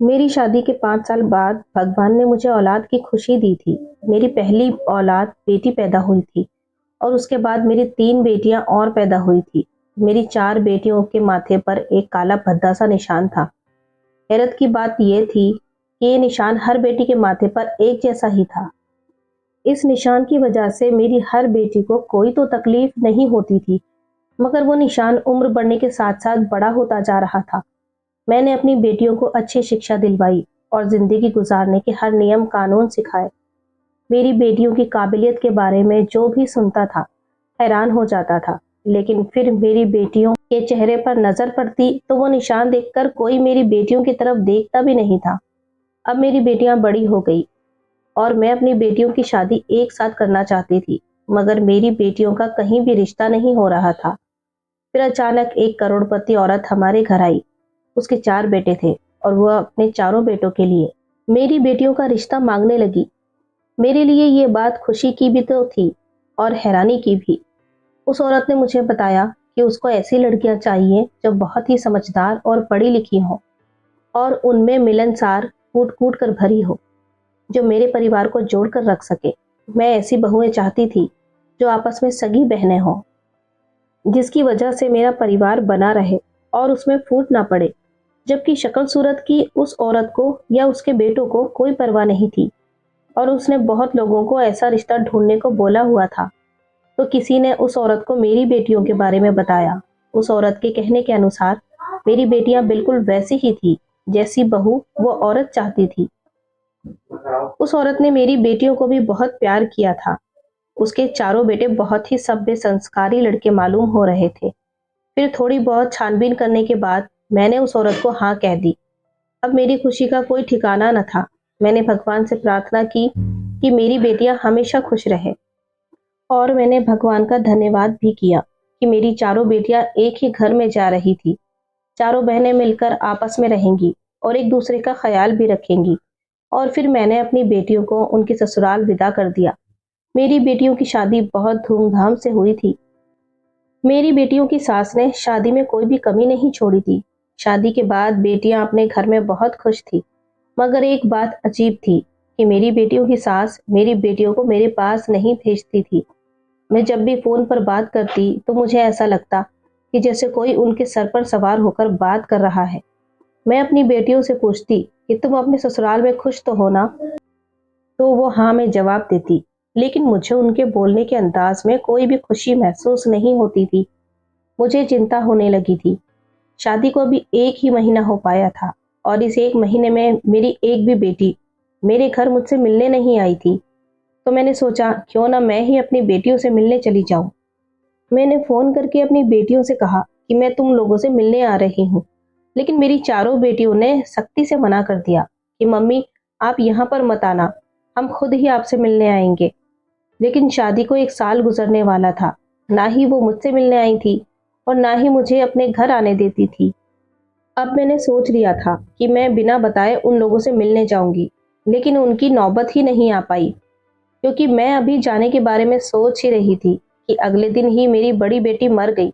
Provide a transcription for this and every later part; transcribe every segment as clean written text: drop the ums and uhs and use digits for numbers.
मेरी शादी के 5 साल बाद भगवान ने मुझे औलाद की खुशी दी थी। मेरी पहली औलाद बेटी पैदा हुई थी और उसके बाद मेरी 3 बेटियां और पैदा हुई थी। मेरी 4 बेटियों के माथे पर एक काला भद्दा सा निशान था। हैरत की बात यह थी कि ये निशान हर बेटी के माथे पर एक जैसा ही था। इस निशान की वजह से मेरी हर बेटी को कोई तो तकलीफ नहीं होती थी, मगर वो निशान उम्र बढ़ने के साथ-साथ बड़ा होता जा रहा था। मैंने अपनी बेटियों को अच्छी शिक्षा दिलवाई और जिंदगी गुजारने के हर नियम कानून सिखाए। मेरी बेटियों की काबिलियत के बारे में जो भी सुनता था, हैरान हो जाता था। लेकिन फिर मेरी बेटियों के चेहरे पर नजर पड़ती तो वो निशान देखकर कोई मेरी बेटियों की तरफ देखता भी नहीं था। अब मेरी बेटियां बड़ी हो गई और मैं अपनी बेटियों की शादी एक साथ करना चाहती थी, मगर मेरी बेटियों का कहीं भी रिश्ता नहीं हो रहा था। फिर अचानक एक करोड़पति औरत हमारे घर आई। उसके 4 बेटे थे और वह अपने चारों बेटों के लिए मेरी बेटियों का रिश्ता मांगने लगी। मेरे लिए ये बात खुशी की भी तो थी और हैरानी की भी। उस औरत ने मुझे बताया कि उसको ऐसी लड़कियां चाहिए जो बहुत ही समझदार और पढ़ी लिखी हो और उनमें मिलनसार, कूट कूट कर भरी हो, जो मेरे परिवार को जोड़ कर रख सके। मैं ऐसी बहुएं चाहती थी जो आपस में सगी बहनें हों, जिसकी वजह से मेरा परिवार बना रहे और उसमें फूट ना पड़े। जबकि शक्ल सूरत की उस औरत को या उसके बेटों को कोई परवाह नहीं थी और उसने बहुत लोगों को ऐसा रिश्ता ढूंढने को बोला हुआ था। तो किसी ने उस औरत को मेरी बेटियों के बारे में बताया। उस औरत के कहने के अनुसार मेरी बेटियां बिल्कुल वैसी ही थी जैसी बहू वो औरत चाहती थी। उस औरत ने मेरी बेटियों को भी बहुत प्यार किया था। उसके चारों बेटे बहुत ही सभ्य संस्कारी लड़के मालूम हो रहे थे। फिर थोड़ी बहुत छानबीन करने के बाद मैंने उस औरत को हाँ कह दी। अब मेरी खुशी का कोई ठिकाना न था। मैंने भगवान से प्रार्थना की कि मेरी बेटियां हमेशा खुश रहे और मैंने भगवान का धन्यवाद भी किया कि मेरी चारों बेटियां एक ही घर में जा रही थी। चारों बहनें मिलकर आपस में रहेंगी और एक दूसरे का ख्याल भी रखेंगी। और फिर मैंने अपनी बेटियों को उनके ससुराल विदा कर दिया। मेरी बेटियों की शादी बहुत धूमधाम से हुई थी। मेरी बेटियों की सास ने शादी में कोई भी कमी नहीं छोड़ी थी। शादी के बाद बेटियां अपने घर में बहुत खुश थी, मगर एक बात अजीब थी कि मेरी बेटियों की सास मेरी बेटियों को मेरे पास नहीं भेजती थी। मैं जब भी फोन पर बात करती तो मुझे ऐसा लगता कि जैसे कोई उनके सर पर सवार होकर बात कर रहा है। मैं अपनी बेटियों से पूछती कि तुम अपने ससुराल में खुश तो हो ना, तो वो हाँ में जवाब देती, लेकिन मुझे उनके बोलने के अंदाज में कोई भी खुशी महसूस नहीं होती थी। मुझे चिंता होने लगी थी। शादी को अभी एक ही महीना हो पाया था और इस एक महीने में मेरी एक भी बेटी मेरे घर मुझसे मिलने नहीं आई थी। तो मैंने सोचा क्यों ना मैं ही अपनी बेटियों से मिलने चली जाऊं। मैंने फोन करके अपनी बेटियों से कहा कि मैं तुम लोगों से मिलने आ रही हूँ, लेकिन मेरी चारों बेटियों ने सख्ती से मना कर दिया कि मम्मी आप यहाँ पर मत आना, हम खुद ही आपसे मिलने आएंगे। लेकिन शादी को 1 साल गुजरने वाला था। ना ही वो मुझसे मिलने आई थी और ना ही मुझे अपने घर आने देती थी। अब मैंने सोच लिया था कि मैं बिना बताए उन लोगों से मिलने जाऊंगी, लेकिन उनकी नौबत ही नहीं आ पाई, क्योंकि मैं अभी जाने के बारे में सोच ही रही थी कि अगले दिन ही मेरी बड़ी बेटी मर गई।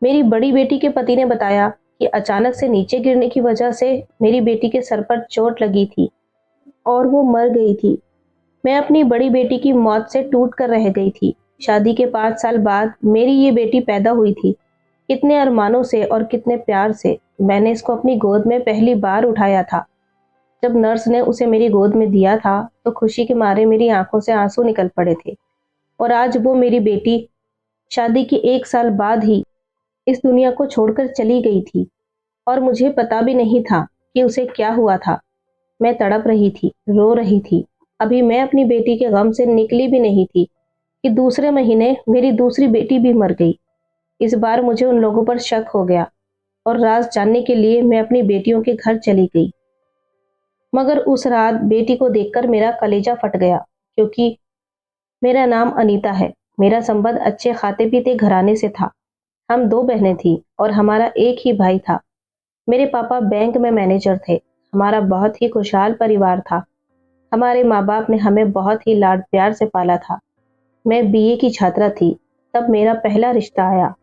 मेरी बड़ी बेटी के पति ने बताया कि अचानक से नीचे गिरने की वजह से मेरी बेटी के सर पर चोट लगी थी और वो मर गई थी। मैं अपनी बड़ी बेटी की मौत से टूट कर रह गई थी। शादी के 5 साल बाद मेरी ये बेटी पैदा हुई थी। कितने अरमानों से और कितने प्यार से मैंने इसको अपनी गोद में पहली बार उठाया था। जब नर्स ने उसे मेरी गोद में दिया था तो खुशी के मारे मेरी आंखों से आंसू निकल पड़े थे। और आज वो मेरी बेटी शादी के 1 साल बाद ही इस दुनिया को छोड़कर चली गई थी और मुझे पता भी नहीं था कि उसे क्या हुआ था। मैं तड़प रही थी, रो रही थी। अभी मैं अपनी बेटी के गम से निकली भी नहीं थी कि दूसरे महीने मेरी दूसरी बेटी भी मर गई। इस बार मुझे उन लोगों पर शक हो गया और राज जानने के लिए मैं अपनी बेटियों के घर चली गई। मगर उस रात बेटी को देखकर मेरा कलेजा फट गया, क्योंकि मेरा नाम अनीता है। मेरा संबंध अच्छे खाते पीते घराने से था। हम 2 बहनें थीं और हमारा एक ही भाई था। मेरे पापा बैंक में मैनेजर थे। हमारा बहुत ही खुशहाल परिवार था। हमारे माँ बाप ने हमें बहुत ही लाड प्यार से पाला था। मैं बीए की छात्रा थी तब मेरा पहला रिश्ता आया।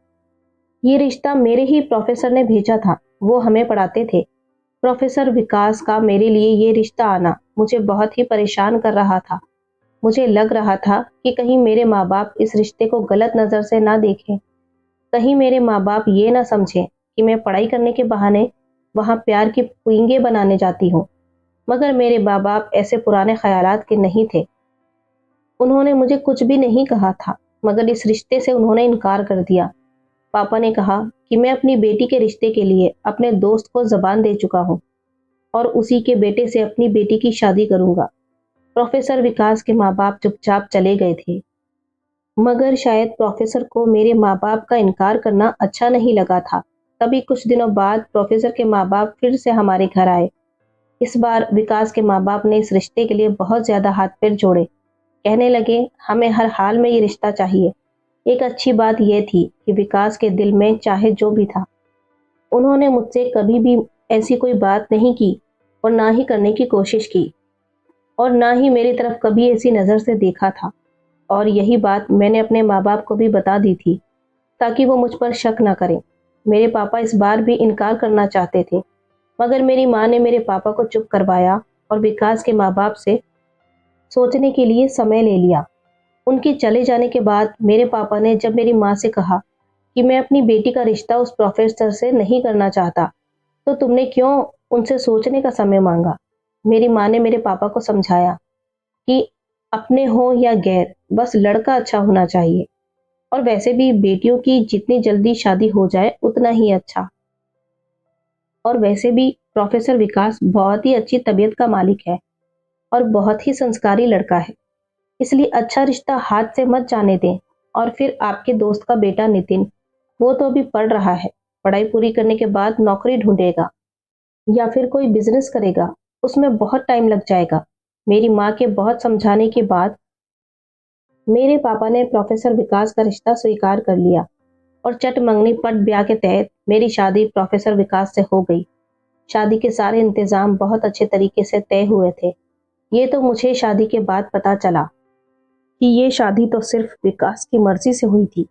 ये रिश्ता मेरे ही प्रोफेसर ने भेजा था। वो हमें पढ़ाते थे। प्रोफेसर विकास का मेरे लिए ये रिश्ता आना मुझे बहुत ही परेशान कर रहा था। मुझे लग रहा था कि कहीं मेरे माँ बाप इस रिश्ते को गलत नज़र से ना देखें, कहीं मेरे माँ बाप ये ना समझें कि मैं पढ़ाई करने के बहाने वहाँ प्यार की पुइंगे बनाने जाती हूँ। मगर मेरे माँ बाप ऐसे पुराने ख्यालात के नहीं थे। उन्होंने मुझे कुछ भी नहीं कहा था, मगर इस रिश्ते से उन्होंने इनकार कर दिया। पापा ने कहा कि मैं अपनी बेटी के रिश्ते के लिए अपने दोस्त को ज़बान दे चुका हूँ और उसी के बेटे से अपनी बेटी की शादी करूंगा। प्रोफेसर विकास के माँ बाप चुपचाप चले गए थे, मगर शायद प्रोफेसर को मेरे माँ बाप का इनकार करना अच्छा नहीं लगा था। तभी कुछ दिनों बाद प्रोफेसर के माँ बाप फिर से हमारे घर आए। इस बार विकास के माँ बाप ने इस रिश्ते के लिए बहुत ज़्यादा हाथ पैर जोड़े। कहने लगे, हमें हर हाल में ये रिश्ता चाहिए। एक अच्छी बात यह थी कि विकास के दिल में चाहे जो भी था, उन्होंने मुझसे कभी भी ऐसी कोई बात नहीं की और ना ही करने की कोशिश की और ना ही मेरी तरफ कभी ऐसी नज़र से देखा था। और यही बात मैंने अपने माँ बाप को भी बता दी थी ताकि वो मुझ पर शक ना करें। मेरे पापा इस बार भी इनकार करना चाहते थे, मगर मेरी माँ ने मेरे पापा को चुप करवाया और विकास के माँ बाप से सोचने के लिए समय ले लिया। उनके चले जाने के बाद मेरे पापा ने जब मेरी माँ से कहा कि मैं अपनी बेटी का रिश्ता उस प्रोफेसर से नहीं करना चाहता, तो तुमने क्यों उनसे सोचने का समय मांगा? मेरी माँ ने मेरे पापा को समझाया कि अपने हो या गैर, बस लड़का अच्छा होना चाहिए और वैसे भी बेटियों की जितनी जल्दी शादी हो जाए उतना ही अच्छा। और वैसे भी प्रोफेसर विकास बहुत ही अच्छी तबीयत का मालिक है और बहुत ही संस्कारी लड़का है, इसलिए अच्छा रिश्ता हाथ से मत जाने दें। और फिर आपके दोस्त का बेटा नितिन, वो तो अभी पढ़ रहा है, पढ़ाई पूरी करने के बाद नौकरी ढूंढेगा या फिर कोई बिजनेस करेगा, उसमें बहुत टाइम लग जाएगा। मेरी माँ के बहुत समझाने के बाद मेरे पापा ने प्रोफेसर विकास का रिश्ता स्वीकार कर लिया और चट मंगनी पट ब्याह के तहत मेरी शादी प्रोफेसर विकास से हो गई। शादी के सारे इंतजाम बहुत अच्छे तरीके से तय हुए थे। ये तो मुझे शादी के बाद पता चला कि ये शादी तो सिर्फ विकास की मर्जी से हुई थी,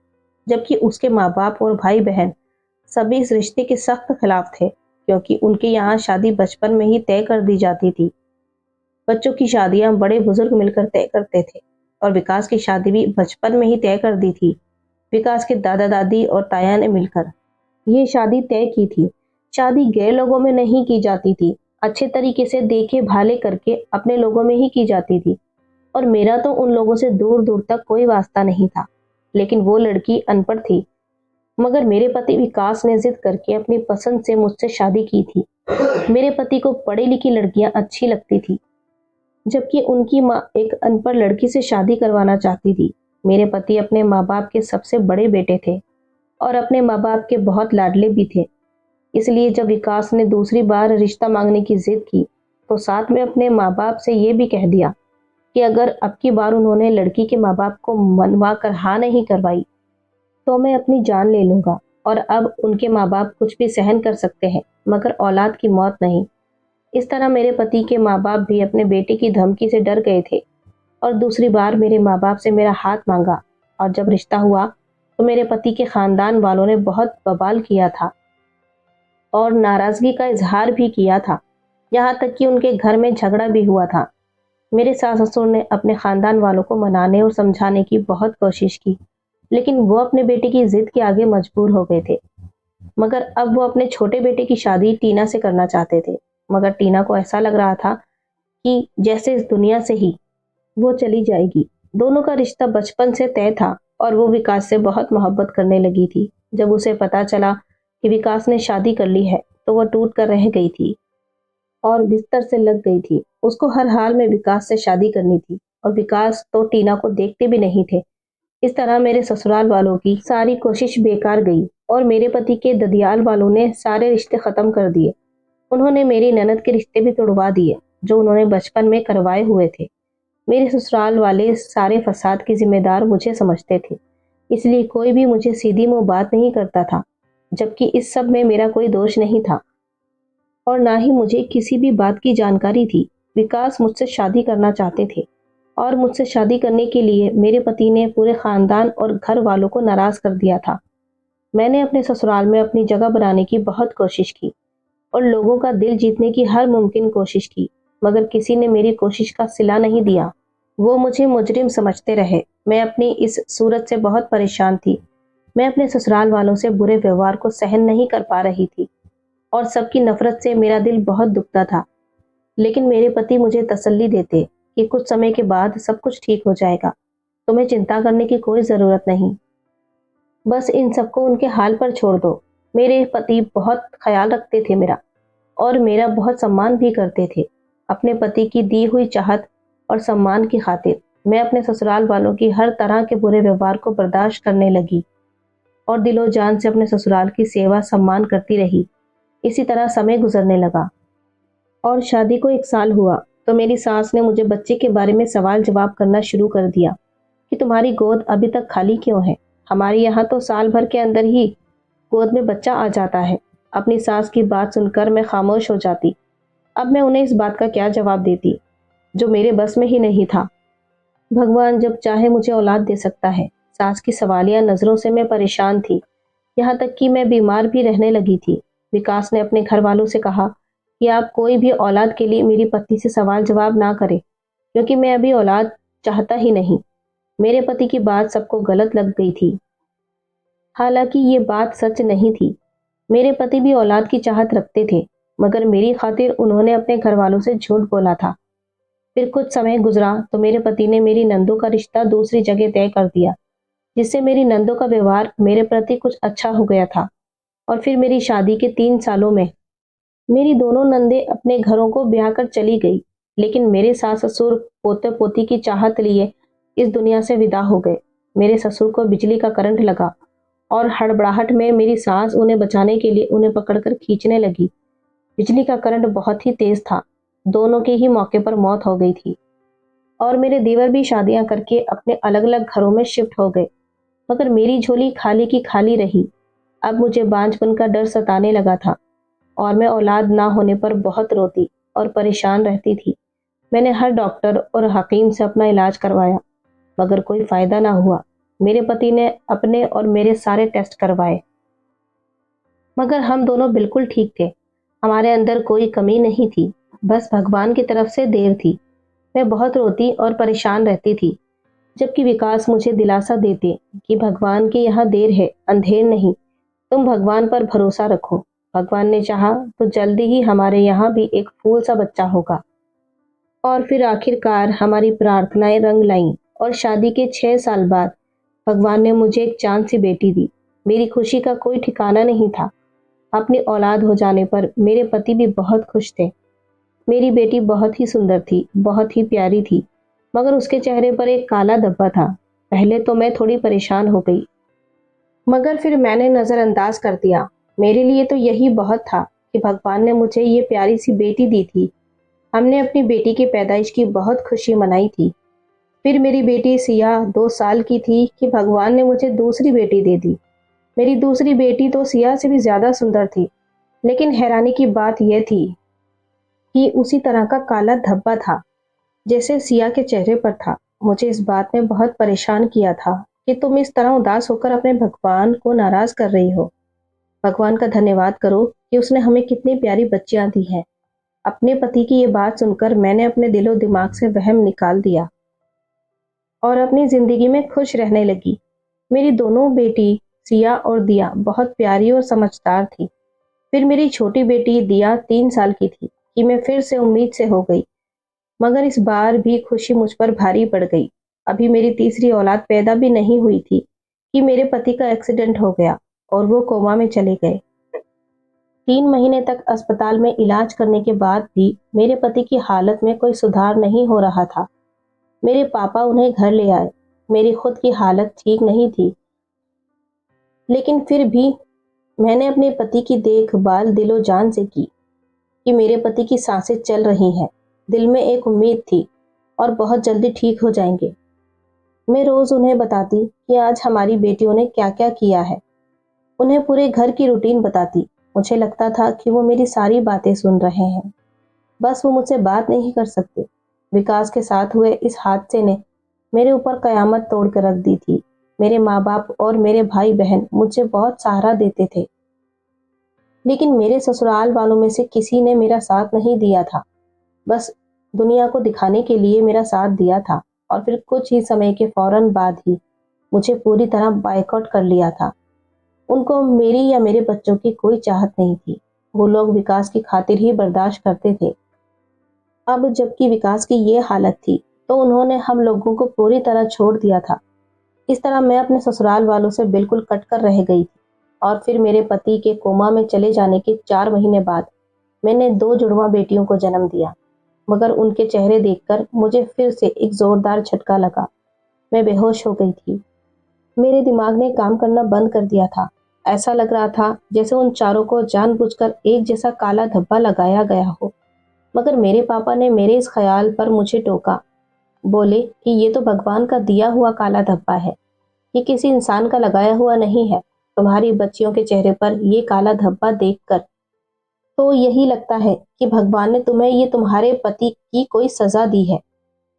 जबकि उसके माँ बाप और भाई बहन सभी इस रिश्ते के सख्त खिलाफ थे, क्योंकि उनके यहाँ शादी बचपन में ही तय कर दी जाती थी। बच्चों की शादियां बड़े बुजुर्ग मिलकर तय करते थे और विकास की शादी भी बचपन में ही तय कर दी थी। विकास के दादा दादी और ताया ने मिलकर ये शादी तय की थी। शादी गैर लोगों में नहीं की जाती थी, अच्छे तरीके से देखे भाले करके अपने लोगों में ही की जाती थी। और मेरा तो उन लोगों से दूर दूर तक कोई वास्ता नहीं था, लेकिन वो लड़की अनपढ़ थी। मगर मेरे पति विकास ने जिद करके अपनी पसंद से मुझसे शादी की थी। मेरे पति को पढ़ी लिखी लड़कियां अच्छी लगती थी, जबकि उनकी माँ एक अनपढ़ लड़की से शादी करवाना चाहती थी। मेरे पति अपने माँ बाप के सबसे बड़े बेटे थे और अपने माँ बाप के बहुत लाडले भी थे। इसलिए जब विकास ने दूसरी बार रिश्ता मांगने की जिद की, तो साथ में अपने माँ बाप से ये भी कह दिया कि अगर अब की बार उन्होंने लड़की के माँ बाप को मनवा कर हाँ नहीं करवाई, तो मैं अपनी जान ले लूंगा। और अब उनके माँ बाप कुछ भी सहन कर सकते हैं, मगर औलाद की मौत नहीं। इस तरह मेरे पति के माँ बाप भी अपने बेटे की धमकी से डर गए थे और दूसरी बार मेरे माँ बाप से मेरा हाथ मांगा। और जब रिश्ता हुआ तो मेरे पति के खानदान वालों ने बहुत बवाल किया था और नाराजगी का इजहार भी किया था। यहाँ तक कि उनके घर में झगड़ा भी हुआ था। मेरे सास ससुर ने अपने खानदान वालों को मनाने और समझाने की बहुत कोशिश की, लेकिन वो अपने बेटे की जिद के आगे मजबूर हो गए थे। मगर अब वो अपने छोटे बेटे की शादी टीना से करना चाहते थे, मगर टीना को ऐसा लग रहा था कि जैसे इस दुनिया से ही वो चली जाएगी। दोनों का रिश्ता बचपन से तय था और वो विकास से बहुत मोहब्बत करने लगी थी। जब उसे पता चला कि विकास ने शादी कर ली है, तो वह टूट कर रह गई थी और बिस्तर से लग गई थी। उसको हर हाल में विकास से शादी करनी थी और विकास तो टीना को देखते भी नहीं थे। इस तरह मेरे ससुराल वालों की सारी कोशिश बेकार गई और मेरे पति के ददियाल वालों ने सारे रिश्ते खत्म कर दिए। उन्होंने मेरी ननद के रिश्ते भी तोड़वा दिए, जो उन्होंने बचपन में करवाए हुए थे। मेरे ससुराल वाले सारे फसाद की जिम्मेदार मुझे समझते थे, इसलिए कोई भी मुझे सीधी मुंह बात नहीं करता था, जबकि इस सब में मेरा कोई दोष नहीं था और ना ही मुझे किसी भी बात की जानकारी थी। विकास मुझसे शादी करना चाहते थे और मुझसे शादी करने के लिए मेरे पति ने पूरे खानदान और घर वालों को नाराज कर दिया था। मैंने अपने ससुराल में अपनी जगह बनाने की बहुत कोशिश की और लोगों का दिल जीतने की हर मुमकिन कोशिश की, मगर किसी ने मेरी कोशिश का सिला नहीं दिया। वो मुझे मुजरिम समझते रहे। मैं अपनी इस सूरत से बहुत परेशान थी। मैं अपने ससुराल वालों से बुरे व्यवहार को सहन नहीं कर पा रही थी और सबकी नफरत से मेरा दिल बहुत दुखता था। लेकिन मेरे पति मुझे तसल्ली देते कि कुछ समय के बाद सब कुछ ठीक हो जाएगा, तुम्हें चिंता करने की कोई ज़रूरत नहीं, बस इन सबको उनके हाल पर छोड़ दो। मेरे पति बहुत ख्याल रखते थे मेरा, और मेरा बहुत सम्मान भी करते थे। अपने पति की दी हुई चाहत और सम्मान की खातिर मैं अपने ससुराल वालों की हर तरह के बुरे व्यवहार को बर्दाश्त करने लगी और दिलो जान से अपने ससुराल की सेवा सम्मान करती रही। इसी तरह समय गुजरने लगा और शादी को 1 साल हुआ तो मेरी सास ने मुझे बच्चे के बारे में सवाल जवाब करना शुरू कर दिया कि तुम्हारी गोद अभी तक खाली क्यों है। हमारे यहाँ तो साल भर के अंदर ही गोद में बच्चा आ जाता है। अपनी सास की बात सुनकर मैं खामोश हो जाती। अब मैं उन्हें इस बात का क्या जवाब देती जो मेरे बस में ही नहीं था। भगवान जब चाहे मुझे औलाद दे सकता है। सास की सवालिया नज़रों से मैं परेशान थी, यहाँ तक कि मैं बीमार भी रहने लगी थी। विकास ने अपने घर वालों से कहा कि आप कोई भी औलाद के लिए मेरी पत्नी से सवाल जवाब ना करें, क्योंकि मैं अभी औलाद चाहता ही नहीं। मेरे पति की बात सबको गलत लग गई थी। हालांकि ये बात सच नहीं थी। मेरे पति भी औलाद की चाहत रखते थे, मगर मेरी खातिर उन्होंने अपने घर वालों से झूठ बोला था। फिर कुछ समय गुजरा तो मेरे पति ने मेरी नंदों का रिश्ता दूसरी जगह तय कर दिया, जिससे मेरी नंदों का व्यवहार मेरे प्रति कुछ अच्छा हो गया था। और फिर मेरी शादी के 3 सालों में मेरी दोनों नंदे अपने घरों को ब्याह कर चली गई, लेकिन मेरे सास ससुर पोते पोती की चाहत लिए इस दुनिया से विदा हो गए। मेरे ससुर को बिजली का करंट लगा और हड़बड़ाहट में मेरी सास उन्हें बचाने के लिए उन्हें पकड़कर खींचने लगी। बिजली का करंट बहुत ही तेज था। दोनों के ही मौके पर मौत हो गई थी और मेरे देवर भी शादियां करके अपने अलग अलग घरों में शिफ्ट हो गए, मगर मेरी झोली खाली की खाली रही। अब मुझे बांझपन का डर सताने लगा था और मैं औलाद ना होने पर बहुत रोती और परेशान रहती थी। मैंने हर डॉक्टर और हकीम से अपना इलाज करवाया, मगर कोई फायदा ना हुआ। मेरे पति ने अपने और मेरे सारे टेस्ट करवाए, मगर हम दोनों बिल्कुल ठीक थे। हमारे अंदर कोई कमी नहीं थी, बस भगवान की तरफ से देर थी। मैं बहुत रोती और परेशान रहती थी, जबकि विकास मुझे दिलासा देते कि भगवान के यहाँ देर है, अंधेर नहीं। तुम भगवान पर भरोसा रखो, भगवान ने चाहा तो जल्दी ही हमारे यहाँ भी एक फूल सा बच्चा होगा। और फिर आखिरकार हमारी प्रार्थनाएं रंग लाईं और शादी के 6 साल बाद भगवान ने मुझे एक चांद सी बेटी दी। मेरी खुशी का कोई ठिकाना नहीं था। अपनी औलाद हो जाने पर मेरे पति भी बहुत खुश थे। मेरी बेटी बहुत ही सुंदर थी, बहुत ही प्यारी थी, मगर उसके चेहरे पर एक काला धब्बा था। पहले तो मैं थोड़ी परेशान हो गई, मगर फिर मैंने नज़रअंदाज कर दिया। मेरे लिए तो यही बहुत था कि भगवान ने मुझे ये प्यारी सी बेटी दी थी। हमने अपनी बेटी की पैदाइश की बहुत खुशी मनाई थी। फिर मेरी बेटी सिया 2 साल की थी कि भगवान ने मुझे दूसरी बेटी दे दी। मेरी दूसरी बेटी तो सिया से भी ज़्यादा सुंदर थी, लेकिन हैरानी की बात यह थी कि उसी तरह का काला धब्बा था जैसे सिया के चेहरे पर था। मुझे इस बात ने बहुत परेशान किया था कि तुम इस तरह उदास होकर अपने भगवान को नाराज कर रही हो। भगवान का धन्यवाद करो कि उसने हमें कितनी प्यारी बच्चियां दी हैं। अपने पति की ये बात सुनकर मैंने अपने दिलो दिमाग से वहम निकाल दिया और अपनी जिंदगी में खुश रहने लगी। मेरी दोनों बेटी सिया और दिया बहुत प्यारी और समझदार थी। फिर मेरी छोटी बेटी दिया 3 साल की थी कि मैं फिर से उम्मीद से हो गई, मगर इस बार भी खुशी मुझ पर भारी पड़ गई। अभी मेरी तीसरी औलाद पैदा भी नहीं हुई थी कि मेरे पति का एक्सीडेंट हो गया और वो कोमा में चले गए। 3 महीने तक अस्पताल में इलाज करने के बाद भी मेरे पति की हालत में कोई सुधार नहीं हो रहा था। मेरे पापा उन्हें घर ले आए। मेरी खुद की हालत ठीक नहीं थी, लेकिन फिर भी मैंने अपने पति की देखभाल दिलो जान से की कि मेरे पति की सांसें चल रही हैं। दिल में एक उम्मीद थी और बहुत जल्दी ठीक हो जाएंगे। मैं रोज उन्हें बताती कि आज हमारी बेटियों ने क्या क्या किया है। उन्हें पूरे घर की रूटीन बताती। मुझे लगता था कि वो मेरी सारी बातें सुन रहे हैं, बस वो मुझसे बात नहीं कर सकते। विकास के साथ हुए इस हादसे ने मेरे ऊपर कयामत तोड़ कर रख दी थी। मेरे माँ बाप और मेरे भाई बहन मुझे बहुत सहारा देते थे, लेकिन मेरे ससुराल वालों में से किसी ने मेरा साथ नहीं दिया था। बस दुनिया को दिखाने के लिए मेरा साथ दिया था और फिर कुछ ही समय के फौरन बाद ही मुझे पूरी तरह बायकॉट कर लिया था। उनको मेरी या मेरे बच्चों की कोई चाहत नहीं थी। वो लोग विकास की खातिर ही बर्दाश्त करते थे। अब जबकि विकास की ये हालत थी, तो उन्होंने हम लोगों को पूरी तरह छोड़ दिया था। इस तरह मैं अपने ससुराल वालों से बिल्कुल कट कर रह गई थी। और फिर मेरे पति के कोमा में चले जाने के 4 महीने बाद मैंने 2 जुड़वा बेटियों को जन्म दिया। मगर उनके चेहरे देखकर मुझे फिर से एक जोरदार झटका लगा। मैं बेहोश हो गई थी। मेरे दिमाग ने काम करना बंद कर दिया था। ऐसा लग रहा था जैसे उन चारों को जानबूझकर एक जैसा काला धब्बा लगाया गया हो। मगर मेरे पापा ने मेरे इस ख्याल पर मुझे टोका। बोले कि ये तो भगवान का दिया हुआ काला धब्बा है, ये किसी इंसान का लगाया हुआ नहीं है। तुम्हारी बच्चियों के चेहरे पर ये काला धब्बा देखकर तो यही लगता है कि भगवान ने तुम्हें ये तुम्हारे पति की कोई सजा दी है।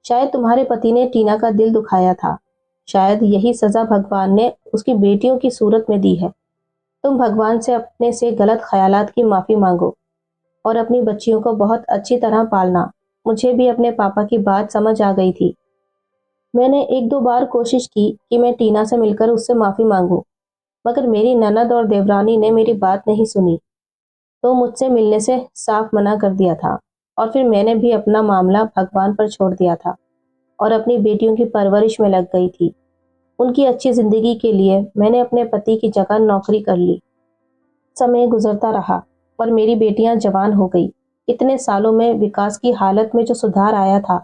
शायद तुम्हारे पति ने टीना का दिल दुखाया था। शायद यही सजा भगवान ने उसकी बेटियों की सूरत में दी है। तुम भगवान से अपने से गलत ख्यालात की माफी मांगो और अपनी बच्चियों को बहुत अच्छी तरह पालना। मुझे भी अपने पापा की बात समझ आ गई थी। मैंने 1-2 बार कोशिश की कि मैं टीना से मिलकर उससे माफी मांगूं, मगर मेरी ननद और देवरानी ने मेरी बात नहीं सुनी, तो मुझसे मिलने से साफ मना कर दिया था। और फिर मैंने भी अपना मामला भगवान पर छोड़ दिया था और अपनी बेटियों की परवरिश में लग गई थी। उनकी अच्छी जिंदगी के लिए मैंने अपने पति की जगह नौकरी कर ली। समय गुजरता रहा और मेरी बेटियां जवान हो गई। इतने सालों में विकास की हालत में जो सुधार आया था,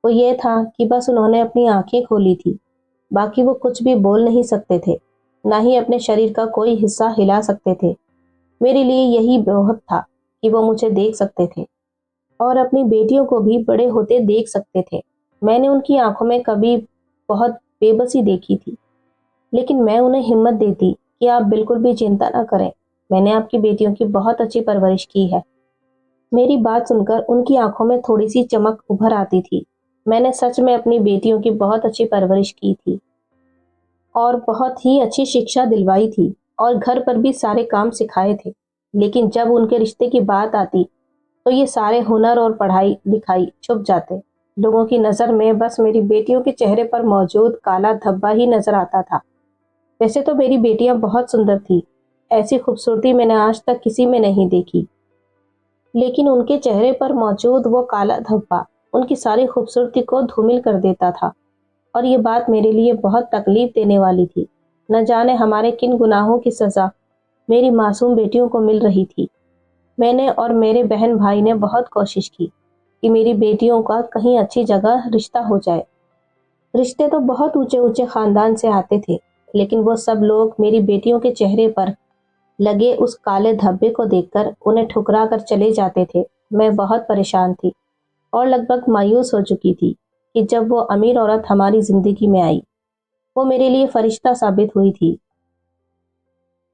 वो ये था कि बस उन्होंने अपनी आंखें खोली थी। बाकी वो कुछ भी बोल नहीं सकते थे, ना ही अपने शरीर का कोई हिस्सा हिला सकते थे। मेरे लिए यही बहुत था कि वो मुझे देख सकते थे और अपनी बेटियों को भी बड़े होते देख सकते थे। मैंने उनकी आंखों में कभी बहुत बेबसी देखी थी, लेकिन मैं उन्हें हिम्मत देती कि आप बिल्कुल भी चिंता न करें, मैंने आपकी बेटियों की बहुत अच्छी परवरिश की है। मेरी बात सुनकर उनकी आंखों में थोड़ी सी चमक उभर आती थी। मैंने सच में अपनी बेटियों की बहुत अच्छी परवरिश की थी और बहुत ही अच्छी शिक्षा दिलवाई थी और घर पर भी सारे काम सिखाए थे। लेकिन जब उनके रिश्ते की बात आती, तो ये सारे हुनर और पढ़ाई लिखाई छुप जाते। लोगों की नज़र में बस मेरी बेटियों के चेहरे पर मौजूद काला धब्बा ही नजर आता था। वैसे तो मेरी बेटियां बहुत सुंदर थी, ऐसी खूबसूरती मैंने आज तक किसी में नहीं देखी, लेकिन उनके चेहरे पर मौजूद वो काला धब्बा उनकी सारी खूबसूरती को धूमिल कर देता था। और ये बात मेरे लिए बहुत तकलीफ देने वाली थी। न जाने हमारे किन गुनाहों की सजा मेरी मासूम बेटियों को मिल रही थी। मैंने और मेरे बहन भाई ने बहुत कोशिश की कि मेरी बेटियों का कहीं अच्छी जगह रिश्ता हो जाए। रिश्ते तो बहुत ऊंचे ऊंचे खानदान से आते थे, लेकिन वो सब लोग मेरी बेटियों के चेहरे पर लगे उस काले धब्बे को देखकर उन्हें ठुकरा कर चले जाते थे। मैं बहुत परेशान थी और लगभग मायूस हो चुकी थी कि जब वो अमीर औरत हमारी जिंदगी में आई, वो मेरे लिए फरिश्ता साबित हुई थी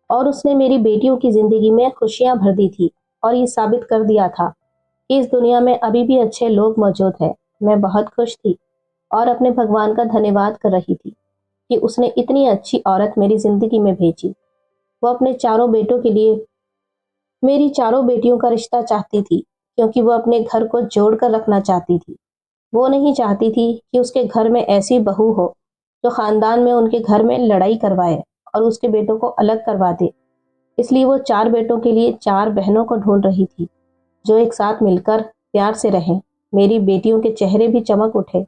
और उसने मेरी बेटियों की जिंदगी में खुशियां भर दी थी और ये साबित कर दिया था कि इस दुनिया में अभी भी अच्छे लोग मौजूद हैं। मैं बहुत खुश थी और अपने भगवान का धन्यवाद कर रही थी कि उसने इतनी अच्छी औरत मेरी जिंदगी में भेजी। वो अपने चारों बेटों के लिए मेरी चारों बेटियों का रिश्ता चाहती थी, क्योंकि वो अपने घर को जोड़ कर रखना चाहती थी। वो नहीं चाहती थी कि उसके घर में ऐसी बहू हो जो खानदान में उनके घर में लड़ाई करवाए और उसके बेटों को अलग करवा दे। इसलिए वो 4 बेटों के लिए 4 बहनों को ढूंढ रही थी जो एक साथ मिलकर प्यार से रहें। मेरी बेटियों के चेहरे भी चमक उठे।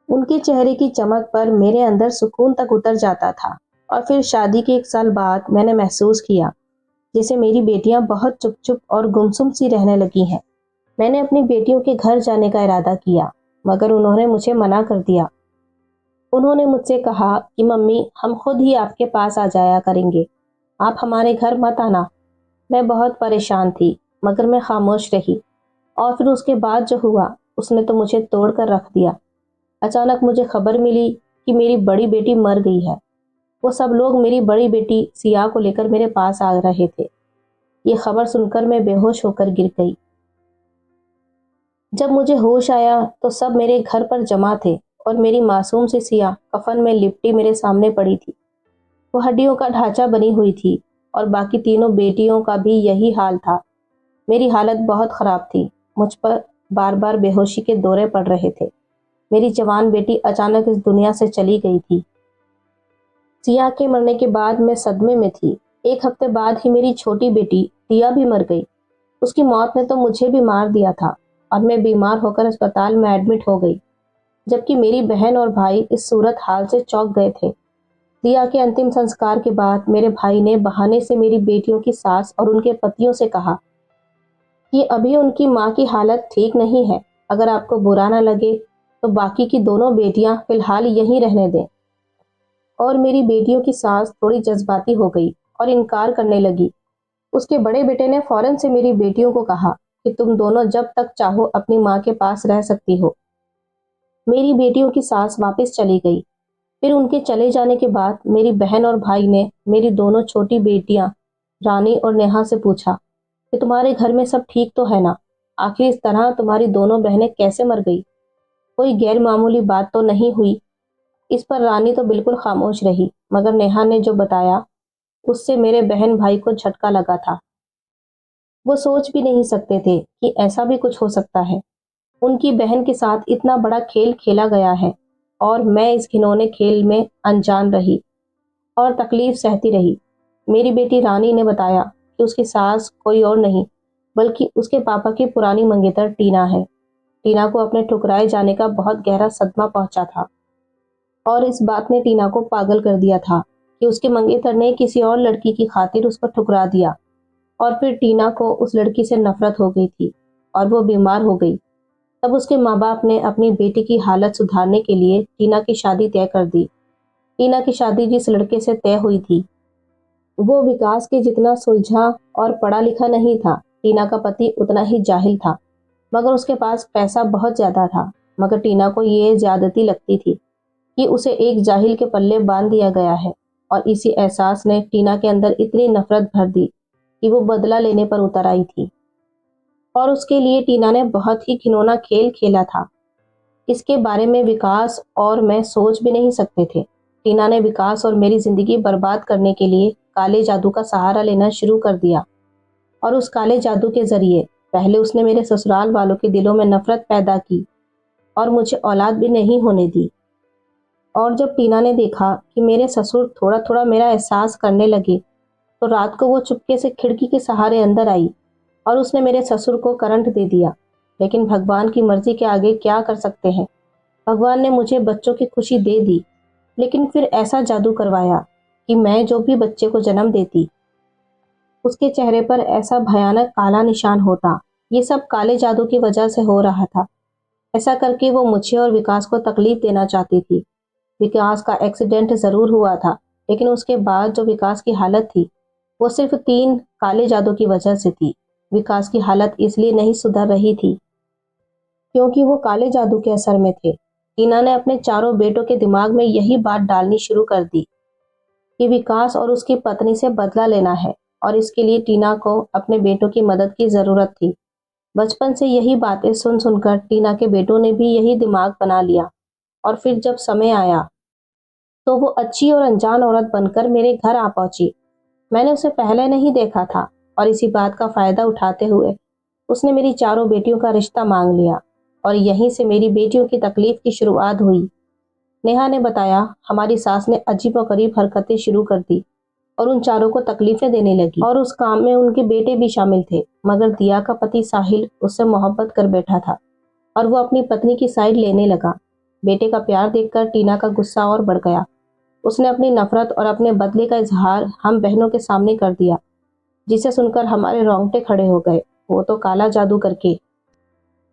उनके चेहरे की चमक पर मेरे अंदर सुकून तक उतर जाता था। और फिर शादी के 1 साल बाद मैंने महसूस किया जैसे मेरी बेटियां बहुत चुप चुप और गुमसुम सी रहने लगी हैं। मैंने अपनी बेटियों के घर जाने का इरादा किया, मगर उन्होंने मुझे मना कर दिया। उन्होंने मुझसे कहा कि मम्मी, हम खुद ही आपके पास आ जाया करेंगे, आप हमारे घर मत आना। मैं बहुत परेशान थी, मगर मैं खामोश रही। और फिर उसके बाद जो हुआ, उसने तो मुझे तोड़ कर रख दिया। अचानक मुझे खबर मिली कि मेरी बड़ी बेटी मर गई है। वो सब लोग मेरी बड़ी बेटी सिया को लेकर मेरे पास आ रहे थे। ये खबर सुनकर मैं बेहोश होकर गिर गई। जब मुझे होश आया तो सब मेरे घर पर जमा थे और मेरी मासूम सी सिया कफन में लिपटी मेरे सामने पड़ी थी। वो हड्डियों का ढांचा बनी हुई थी और बाकी तीनों बेटियों का भी यही हाल था। मेरी हालत बहुत खराब थी। मुझ पर बार बार बेहोशी के दौरे पड़ रहे थे। मेरी जवान बेटी अचानक इस दुनिया से चली गई थी। सिया के मरने के बाद मैं सदमे में थी। एक हफ्ते बाद ही मेरी छोटी बेटी दिया भी मर गई। उसकी मौत ने तो मुझे भी मार दिया था और मैं बीमार होकर अस्पताल में एडमिट हो गई, जबकि मेरी बहन और भाई इस सूरत हाल से चौंक गए थे। दिया के अंतिम संस्कार के बाद मेरे भाई ने बहाने से मेरी बेटियों की सास और उनके पतियों से कहा कि अभी उनकी माँ की हालत ठीक नहीं है। अगर आपको बुरा ना लगे तो बाकी की दोनों बेटियां फिलहाल यहीं रहने दें। और मेरी बेटियों की सास थोड़ी जज्बाती हो गई और इनकार करने लगी। उसके बड़े बेटे ने फौरन से मेरी बेटियों को कहा कि तुम दोनों जब तक चाहो अपनी माँ के पास रह सकती हो। मेरी बेटियों की सास वापस चली गई। फिर उनके चले जाने के बाद मेरी बहन और भाई ने मेरी दोनों छोटी बेटियां रानी और नेहा से पूछा कि तुम्हारे घर में सब ठीक तो है ना? आखिर इस तरह तुम्हारी दोनों बहनें कैसे मर गई? कोई गैर मामूली बात तो नहीं हुई? इस पर रानी तो बिल्कुल खामोश रही, मगर नेहा ने जो बताया उससे मेरे बहन भाई को झटका लगा था। वो सोच भी नहीं सकते थे कि ऐसा भी कुछ हो सकता है। उनकी बहन के साथ इतना बड़ा खेल खेला गया है और मैं इस घिनौने खेल में अनजान रही और तकलीफ सहती रही। मेरी बेटी रानी ने बताया कि उसकी सास कोई और नहीं बल्कि उसके पापा की पुरानी मंगेतर टीना है। टीना को अपने ठुकराए जाने का बहुत गहरा सदमा पहुंचा था और इस बात ने टीना को पागल कर दिया था कि उसके मंगेतर ने किसी और लड़की की खातिर उसको ठुकरा दिया। और फिर टीना को उस लड़की से नफरत हो गई थी और वो बीमार हो गई। तब उसके माँ बाप ने अपनी बेटी की हालत सुधारने के लिए टीना की शादी तय कर दी। टीना की शादी जिस लड़के से तय हुई थी वो विकास के जितना सुलझा और पढ़ा लिखा नहीं था। टीना का पति उतना ही जाहिल था, मगर उसके पास पैसा बहुत ज्यादा था। मगर टीना को ये ज्यादती लगती थी कि उसे एक जाहिल के पल्ले बांध दिया गया है और इसी एहसास ने टीना के अंदर इतनी नफरत भर दी कि वो बदला लेने पर उतर आई थी। और उसके लिए टीना ने बहुत ही घिनौना खेल खेला था। इसके बारे में विकास और मैं सोच भी नहीं सकते थे। टीना ने विकास और मेरी जिंदगी बर्बाद करने के लिए काले जादू का सहारा लेना शुरू कर दिया और उस काले जादू के जरिए पहले उसने मेरे ससुराल वालों के दिलों में नफरत पैदा की और मुझे औलाद भी नहीं होने दी। और जब टीना ने देखा कि मेरे ससुर थोड़ा थोड़ा मेरा एहसास करने लगे तो रात को वो चुपके से खिड़की के सहारे अंदर आई और उसने मेरे ससुर को करंट दे दिया। लेकिन भगवान की मर्जी के आगे क्या कर सकते हैं। भगवान ने मुझे बच्चों की खुशी दे दी, लेकिन फिर ऐसा जादू करवाया कि मैं जो भी बच्चे को जन्म देती उसके चेहरे पर ऐसा भयानक काला निशान होता। ये सब काले जादू की वजह से हो रहा था। ऐसा करके वो मुझे और विकास को तकलीफ देना चाहती थी। विकास का एक्सीडेंट जरूर हुआ था, लेकिन उसके बाद जो विकास की हालत थी वो सिर्फ 3 काले जादू की वजह से थी। विकास की हालत इसलिए नहीं सुधर रही थी क्योंकि वो काले जादू के असर में थे। टीना ने अपने चारों बेटों के दिमाग में यही बात डालनी शुरू कर दी कि विकास और उसकी पत्नी से बदला लेना है और इसके लिए टीना को अपने बेटों की मदद की जरूरत थी। बचपन से यही बातें सुन सुनकर टीना के बेटों ने भी यही दिमाग बना लिया और फिर जब समय आया तो वो अच्छी और अनजान औरत बनकर मेरे घर आ पहुंची। मैंने उसे पहले नहीं देखा था और इसी बात का फायदा उठाते हुए उसने मेरी चारों बेटियों का रिश्ता मांग लिया और यहीं से मेरी बेटियों की तकलीफ की शुरुआत हुई। नेहा ने बताया हमारी सास ने अजीबोगरीब हरकतें शुरू कर दी और उन चारों को तकलीफें देने लगी और उस काम में उनके बेटे भी शामिल थे। मगर दिया का पति साहिल उससे मोहब्बत कर बैठा था और वो अपनी पत्नी की साइड लेने लगा। बेटे का प्यार देखकर टीना का गुस्सा और बढ़ गया। उसने अपनी नफरत और अपने बदले का इजहार हम बहनों के सामने कर दिया, जिसे सुनकर हमारे रोंगटे खड़े हो गए। वो तो काला जादू करके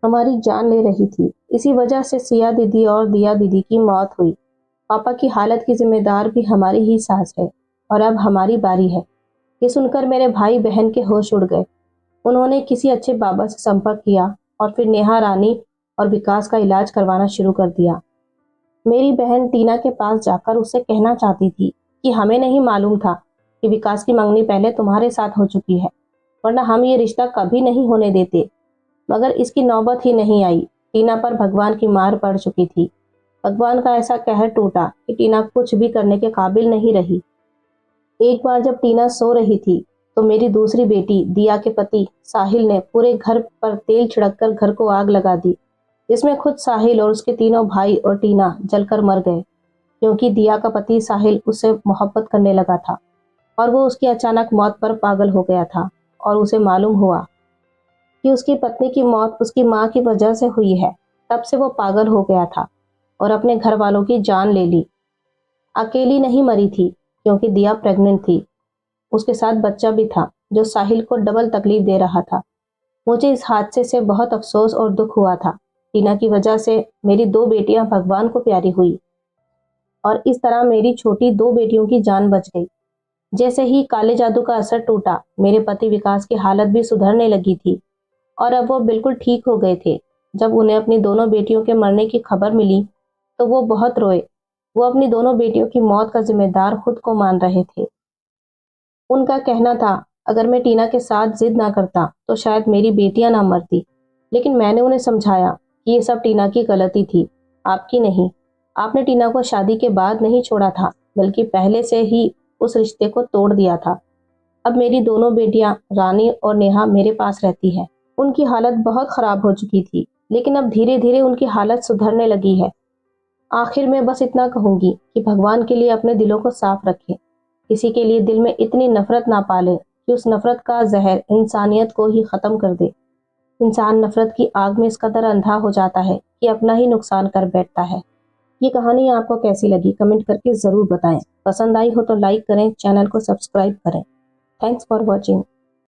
हमारी जान ले रही थी। इसी वजह से सिया दीदी और दिया दीदी की मौत हुई। पापा की हालत की जिम्मेदार भी हमारी ही सास है और अब हमारी बारी है। ये सुनकर मेरे भाई बहन के होश उड़ गए। उन्होंने किसी अच्छे बाबा से संपर्क किया और फिर नेहा, रानी और विकास का इलाज करवाना शुरू कर दिया। मेरी बहन टीना के पास जाकर उससे कहना चाहती थी कि हमें नहीं मालूम था कि विकास की मंगनी पहले तुम्हारे साथ हो चुकी है, वरना हम ये रिश्ता कभी नहीं होने देते। मगर इसकी नौबत ही नहीं आई। टीना पर भगवान की मार पड़ चुकी थी। भगवान का ऐसा कहर टूटा कि टीना कुछ भी करने के काबिल नहीं रही। एक बार जब टीना सो रही थी तो मेरी दूसरी बेटी दिया के पति साहिल ने पूरे घर पर तेल छिड़ककर घर को आग लगा दी, जिसमें खुद साहिल और उसके तीनों भाई और टीना जलकर मर गए, क्योंकि दिया का पति साहिल उससे मोहब्बत करने लगा था और वो उसकी अचानक मौत पर पागल हो गया था और उसे मालूम हुआ कि उसकी पत्नी की मौत उसकी माँ की वजह से हुई है। तब से वो पागल हो गया था और अपने घर वालों की जान ले ली। अकेली नहीं मरी थी, क्योंकि दिया प्रेग्नेंट थी। उसके साथ बच्चा भी था जो साहिल को डबल तकलीफ दे रहा था। मुझे इस हादसे से बहुत अफसोस और दुख हुआ था। टीना की वजह से मेरी दो बेटियां भगवान को प्यारी हुई और इस तरह मेरी छोटी दो बेटियों की जान बच गई। जैसे ही काले जादू का असर टूटा, मेरे पति विकास की हालत भी सुधरने लगी थी और अब वो बिल्कुल ठीक हो गए थे। जब उन्हें अपनी दोनों बेटियों के मरने की खबर मिली तो वो बहुत रोए। वो अपनी दोनों बेटियों की मौत का जिम्मेदार खुद को मान रहे थे। उनका कहना था, अगर मैं टीना के साथ जिद ना करता तो शायद मेरी बेटियां ना मरती। लेकिन मैंने उन्हें समझाया कि ये सब टीना की गलती थी, आपकी नहीं। आपने टीना को शादी के बाद नहीं छोड़ा था, बल्कि पहले से ही उस रिश्ते को तोड़ दिया था। अब मेरी दोनों बेटियां रानी और नेहा मेरे पास रहती है। उनकी हालत बहुत खराब हो चुकी थी, लेकिन अब धीरे धीरे उनकी हालत सुधरने लगी है। आखिर में बस इतना कहूंगी कि भगवान के लिए अपने दिलों को साफ रखें। किसी के लिए दिल में इतनी नफरत ना पालें कि उस नफरत का जहर इंसानियत को ही खत्म कर दे। इंसान नफरत की आग में इस कदर अंधा हो जाता है कि अपना ही नुकसान कर बैठता है। ये कहानी आपको कैसी लगी कमेंट करके जरूर बताएं। पसंद आई हो तो लाइक करें, चैनल को सब्सक्राइब करें। Thanks for watching.